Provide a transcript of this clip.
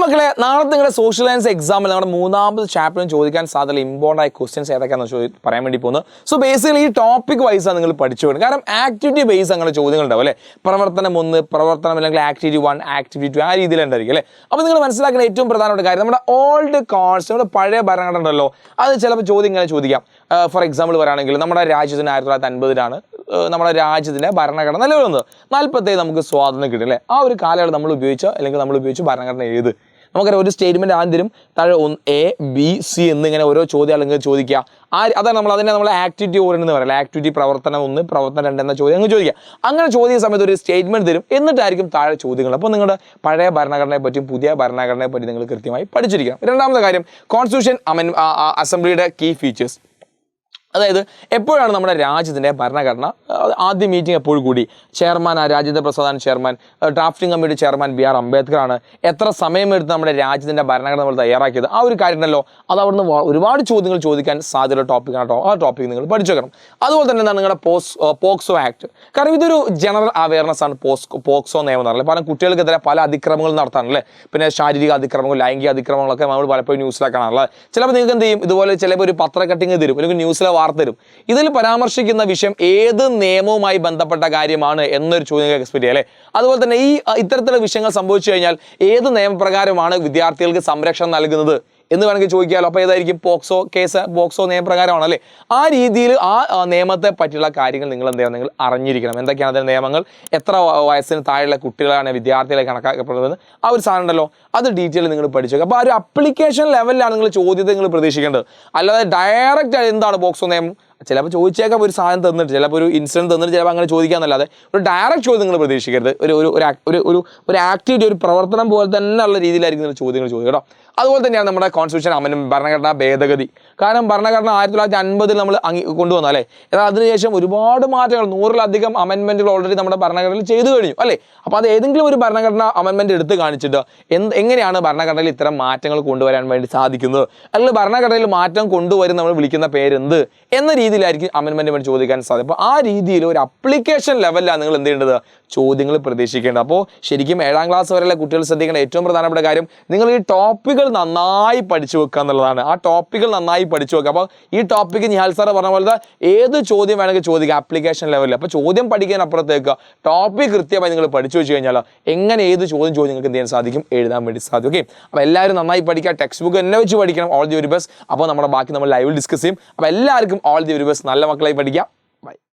മക്കളെ നാളത്തെ നിങ്ങളുടെ സോഷ്യൽ സയൻസ് എക്സാമിൽ നമ്മുടെ മൂന്നാമത് ചാപ്റ്ററിന് ചോദിക്കാൻ സാധ്യത ഇമ്പോർട്ടൻ്റ് ആയ ക്വസ്റ്റ്യൻസ് ഏതൊക്കെയാണെന്ന് പറയാൻ വേണ്ടി പോകുന്നത്. സോ ബേസിക്കലി ഈ ടോപ്പിക് വൈസാണ് നിങ്ങൾ പഠിച്ചു പോകുന്നത്. കാരണം ആക്ടിവിറ്റി ബേസ് അങ്ങനെ ചോദ്യങ്ങൾ ഉണ്ടാവും അല്ലേ. പ്രവർത്തനം 1, പ്രവർത്തനം അല്ലെങ്കിൽ ആക്ടിവിറ്റി 1, ആക്ടിവിറ്റി 2 ആ രീതിയിലുണ്ടായിരിക്കും അല്ലേ. അപ്പോൾ നിങ്ങൾ മനസ്സിലാക്കുന്ന ഏറ്റവും പ്രധാനപ്പെട്ട കാര്യം നമ്മുടെ ഓൾഡ് കോൺസ് നമ്മുടെ പഴയ ഭരണഘടന ഉണ്ടല്ലോ, അത് ചിലപ്പോൾ ചോദ്യം ഇങ്ങനെ ചോദിക്കാം. ഫോർ എക്സാമ്പിൾ പറയുകയാണെങ്കിൽ നമ്മുടെ രാജ്യത്തിന് 1950 നമ്മുടെ രാജ്യത്തിൻ്റെ ഭരണഘടന നിലവിൽ വന്നത്. 47 നമുക്ക് സ്വാതന്ത്ര്യം കിട്ടും അല്ലേ. ആ ഒരു കാലയളവ് നമ്മൾ ഉപയോഗിച്ച ഭരണഘടന ഏത്? നമുക്കറിയാം ഒരു സ്റ്റേറ്റ്മെൻറ്റ് ആദ്യം തരും, താഴെ A, B, C എന്നിങ്ങനെ ഓരോ ചോദ്യം അല്ലെങ്കിൽ ചോദിക്കുക. അതാണ് നമ്മൾ ആക്ടിവിറ്റി ഓറിയൻ്റ് എന്ന് പറയുന്നത്. ആക്ടിവിറ്റി പ്രവർത്തനം 1, പ്രവർത്തനം 2 എന്ന ചോദ്യം അങ്ങ് ചോദിക്കുക. അങ്ങനെ ചോദിക്കുന്ന സമയത്ത് ഒരു സ്റ്റേറ്റ്മെൻറ്റ് തരും, എന്നിട്ടായിരിക്കും താഴെ ചോദ്യങ്ങൾ. അപ്പോൾ നിങ്ങളുടെ പഴയ ഭരണഘടനയെ പറ്റിയും പുതിയ ഭരണഘടനയെ പറ്റി നിങ്ങൾ കൃത്യമായി പഠിച്ചിരിക്കണം. രണ്ടാമത്തെ കാര്യം കോൺസ്റ്റിറ്റ്യൂഷൻ അസംബ്ലിയുടെ കീ ഫീച്ചേഴ്സ്. അതായത് എപ്പോഴാണ് നമ്മുടെ രാജ്യത്തിൻ്റെ ഭരണഘടന ആദ്യ മീറ്റിംഗ് എപ്പോഴും കൂടി? ചെയർമാൻ രാജേന്ദ്ര പ്രസാദാണ് chairman. Drafting committee chairman B.R. Ambedkar ആണ്. എത്ര സമയമെടുത്ത് നമ്മുടെ രാജ്യത്തിൻ്റെ ഭരണഘടന നമ്മൾ തയ്യാറാക്കിയത്? ആ ഒരു കാര്യം ഉണ്ടല്ലോ, അത് അവിടുന്ന് ഒരുപാട് ചോദ്യങ്ങൾ ചോദിക്കാൻ സാധ്യതയുള്ള ടോപ്പിക്കാണ് കേട്ടോ. ആ ടോപ്പിക് നിങ്ങൾ പഠിച്ചു വെക്കണം. അതുപോലെ തന്നെ എന്താണ് നിങ്ങളുടെ പോക്സോ ആക്ട്. കാരണം ഇതൊരു ജനറൽ അവയർനെസ് ആണ്. പോക്സോ നിയമം എന്ന് പറഞ്ഞാൽ പല കുട്ടികൾക്കെതിരെ പല അതിക്രമങ്ങൾ നടത്താനല്ലേ. പിന്നെ ശാരീരിക അതിക്രമങ്ങൾ, ലൈംഗിക അതിക്രമങ്ങളൊക്കെ നമ്മൾ പലപ്പോഴും ന്യൂസിലൊക്കെ കാണാറുള്ളത്. ചിലപ്പോൾ നിങ്ങൾക്ക് എന്ത് ചെയ്യും, ഇതുപോലെ ചിലപ്പോൾ ഒരു പത്ര കട്ടിങ് തരും, അല്ലെങ്കിൽ ന്യൂസിലെ വാർത്ത തരും. ഇതിൽ പരാമർശിക്കുന്ന വിഷയം ഏത് നിയമവുമായി ബന്ധപ്പെട്ട കാര്യമാണ് എന്നൊരു ചോദ്യം എക്സ്പെക്ട് ചെയ്യാം അല്ലേ. അതുപോലെ തന്നെ ഇത്തരത്തിലുള്ള വിഷയങ്ങൾ സംഭവിച്ചു കഴിഞ്ഞാൽ ഏത് നിയമപ്രകാരമാണ് വിദ്യാർത്ഥികൾക്ക് സംരക്ഷണം നൽകുന്നത് എന്ന് വേണമെങ്കിൽ ചോദിക്കാമല്ലോ. അപ്പോൾ ഏതായിരിക്കും? പോക്സോ നിയമപ്രകാരമാണല്ലേ. ആ രീതിയിൽ ആ നിയമത്തെ പറ്റിയുള്ള കാര്യങ്ങൾ നിങ്ങൾ എന്ത് ചെയ്യണം, നിങ്ങൾ അറിഞ്ഞിരിക്കണം. എന്തൊക്കെയാണ് അതിൻ്റെ നിയമങ്ങൾ, എത്ര വയസ്സിന് താഴെയുള്ള കുട്ടികളാണ് വിദ്യാർത്ഥികളെ കണക്കാക്കപ്പെടുന്നത്, ആ ഒരു സാധനം ഉണ്ടല്ലോ, അത് ഡീറ്റെയിൽ നിങ്ങൾ പഠിച്ചു. അപ്പോൾ ആ ഒരു അപ്ലിക്കേഷൻ ലെവലിലാണ് നിങ്ങൾ ചോദ്യത്തെ നിങ്ങൾ പ്രതീക്ഷിക്കേണ്ടത്. അല്ലാതെ ഡയറക്റ്റ് എന്താണ് പോക്സോ നിയമം, ചിലപ്പോൾ ചോദിച്ചേക്കാം ഒരു സാധനം തന്നിട്ട്, ചിലപ്പോൾ ഒരു ഇൻസിഡൻറ്റ് തന്നിട്ട് ചിലപ്പോൾ അങ്ങനെ ചോദിക്കാമെന്നല്ലാതെ ഒരു ഡയറക്റ്റ് ചോദ്യം നിങ്ങൾ പ്രതീക്ഷിക്കരുത്. ഒരു ആക്ടിവിറ്റി, ഒരു പ്രവർത്തനം പോലെ തന്നെ ഉള്ള രീതിയിലായിരിക്കും നിങ്ങൾ ചോദ്യങ്ങൾ ചോദിക്കുക കേട്ടോ. അതുപോലെ തന്നെയാണ് നമ്മുടെ കോൺസ്റ്റിറ്റ്യൂഷൻ ഭരണഘടനാ ഭേദഗതി. കാരണം ഭരണഘടന 1950 നമ്മൾ കൊണ്ടുവന്നു അല്ലേ. എന്നാൽ അതിനുശേഷം ഒരുപാട് മാറ്റങ്ങൾ, 100-ലധികം അമെൻമെൻറ്റുകൾ ഓൾറെഡി നമ്മുടെ ഭരണഘടനയിൽ ചെയ്തു കഴിഞ്ഞു അല്ലേ. അപ്പോൾ അത് ഏതെങ്കിലും ഒരു ഭരണഘടന അമെൻമെൻറ്റ് എടുത്ത് കാണിച്ചിട്ട് എങ്ങനെയാണ് ഭരണഘടനയിൽ ഇത്തരം മാറ്റങ്ങൾ കൊണ്ടുവരാൻ വേണ്ടി സാധിക്കുന്നത്, അല്ലെങ്കിൽ ഭരണഘടനയിൽ മാറ്റം കൊണ്ടുവരും നമ്മൾ വിളിക്കുന്ന പേരെന്ത് എന്ന രീതിയിലായിരിക്കും അമെൻമെൻറ്റ് വേണ്ടി ചോദിക്കാൻ സാധിക്കും. അപ്പോൾ ആ രീതിയിൽ ഒരു അപ്ലിക്കേഷൻ ലെവലിലാണ് നിങ്ങൾ എന്ത് ചെയ്യേണ്ടത്, ചോദ്യങ്ങൾ പ്രതീക്ഷിക്കേണ്ടത്. അപ്പോൾ ശരിക്കും 7ാം ക്ലാസ് വരെയുള്ള കുട്ടികൾ ശ്രദ്ധിക്കേണ്ട ഏറ്റവും പ്രധാനപ്പെട്ട കാര്യം നിങ്ങൾ ഈ ടോപ്പിക്കുകൾ നന്നായി പഠിച്ചു വെക്കുക എന്നുള്ളതാണ്. ആ ടോപ്പിക്കുകൾ നന്നായി പഠിച്ചു വെക്കുക. അപ്പോൾ ഈ ടോപ്പിക്ക് നിഹാൽ സാർ പറഞ്ഞ പോലെ ഏത് ചോദ്യം വേണമെങ്കിൽ ചോദിക്കുക ആപ്ലിക്കേഷൻ ലെവലിൽ. അപ്പോൾ ചോദ്യം പഠിക്കാനപ്പുറത്തേക്ക് ടോപ്പിക് കൃത്യമായി നിങ്ങൾ പഠിച്ചു വെച്ച് കഴിഞ്ഞാൽ എങ്ങനെ ഏത് ചോദ്യം നിങ്ങൾക്ക് എന്ത് ചെയ്യാൻ സാധിക്കും, എഴുതാൻ വേണ്ടി സാധിക്കും. ഓക്കെ, അപ്പോൾ എല്ലാവരും നന്നായി പഠിക്കുക, ടെക്സ്റ്റ് ബുക്ക് തന്നെ വെച്ച് പഠിക്കണം. All the very best. അപ്പോൾ നമ്മുടെ ബാക്കി നമ്മൾ ലൈവിൽ ഡിസ്കസ് ചെയ്യും. അപ്പോൾ എല്ലാവർക്കും ഓൾ ദി വെരി ബെസ്റ്റ്. നല്ല മക്കളായി പഠിക്കാം. ബൈ.